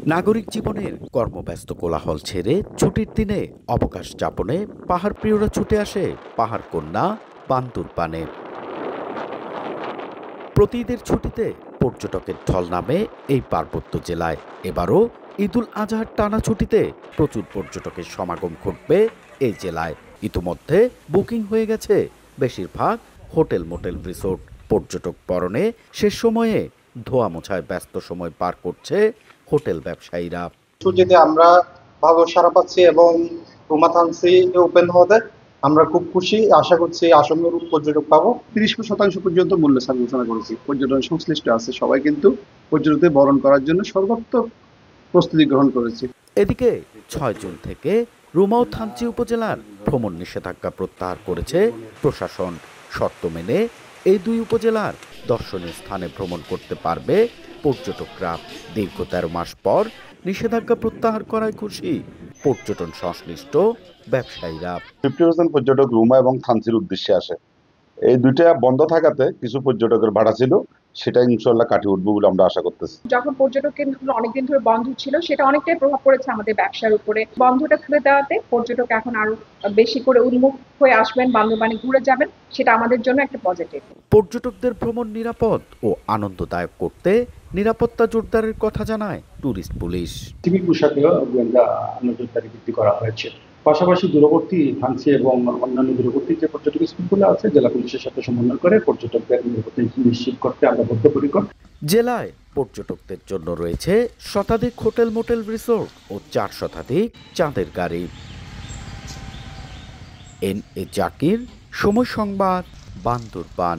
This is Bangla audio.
নাগরিক জীবনের কর্মব্যস্ত কোলাহল ছেড়ে ছুটির দিনে অবকাশ যাপনে পাহাড়প্রিয়রা ছুটে আসে পাহাড়কন্যা বান্দরবানে। প্রতি ঈদের ছুটিতে পর্যটকের ঢল নামে এই পার্বত্য জেলায়। এবারও ঈদুল আজহার টানা ছুটিতে প্রচুর পর্যটকের সমাগম ঘটবে এই জেলায়। ইতোমধ্যে বুকিং হয়ে গেছে বেশিরভাগ হোটেল মোটেল রিসোর্ট। পর্যটক পরনে শেষ সময়ে ধোয়া মোছায় ব্যস্ত সময় পার করছে হোটেল ব্যবসায়ীরা। ছুটিতে আমরা ভালো সাড়া পাচ্ছি এবং রুমাথানসি ওপেন হওয়াতে আমরা খুব খুশি। আশা করছি আসামের পর্যটক পাবো। 30% পর্যন্ত মূল্য ছাড় ঘোষণা করেছি। পর্যটন সংশ্লিষ্ট আছে সবাই কিন্তু পর্যটকদের বরণ করার জন্য সর্বাত্মক প্রস্তুতি গ্রহণ করেছে। এদিকে 6 জুন থেকে রুমা ও থানচি উপজেলার ভ্রমণ নিষেধাজ্ঞা প্রত্যাহার করেছে প্রশাসন। শর্ত মেনে এই দুই উপজেলার দর্শনীয় স্থানে ভ্রমণ করতে পারবে পর্যটকরা। দীর্ঘ 13 মাস পর নিষেধাজ্ঞা প্রত্যাহার করায় খুশি পর্যটন সংশ্লিষ্ট ব্যবসায়ীরা। 50% পর্যটক রুমা এবং থানচির উদ্দেশ্যে আসে। এই দুইটা বন্ধ থাকাতে কিছু পর্যটকের ভাড়া ছিল, সেটা ইনশাল্লাহ কাটিয়ে উঠবো বলে আমরা আশা করতেছি। যখন পর্যটক কেন্দ্রগুলো অনেকদিন ধরে বন্ধ ছিল, সেটা অনেকটাই প্রভাব পড়েছে আমাদের ব্যবসার উপরে। বন্ধটা খুলে দেওয়াতে পর্যটক এখন আরো বেশি করে উন্মুখ হয়ে আসবেন, বান্দরবানে ঘুরে যাবেন, সেটা আমাদের জন্য একটা পজিটিভ। পর্যটকদের ভ্রমণ নিরাপদ ও আনন্দদায়ক করতে নিরাপত্তা জোরদারের কথা জানায় ট্যুরিস্ট পুলিশ। সিভিল পোশাকেও গোয়েন্দা নজরদারি বৃদ্ধি করা হয়েছে। পাশাপাশি দূরবর্তী থানচি এবং অন্যান্য দূরবর্তী যে পর্যটক স্পটগুলো আছে, জেলা পুলিশের সাথে সমন্বয় করে পর্যটকদের নিরাপত্তা নিশ্চিত করতে আমরা বদ্ধপরিকর। জেলায় পর্যটকদের জন্য রয়েছে শতাধিক হোটেল মোটেল রিসোর্ট ও 4 শতাধিক চাঁদের গাড়ি। এন এ জাকির, সময় সংবাদ, বান্দরবান।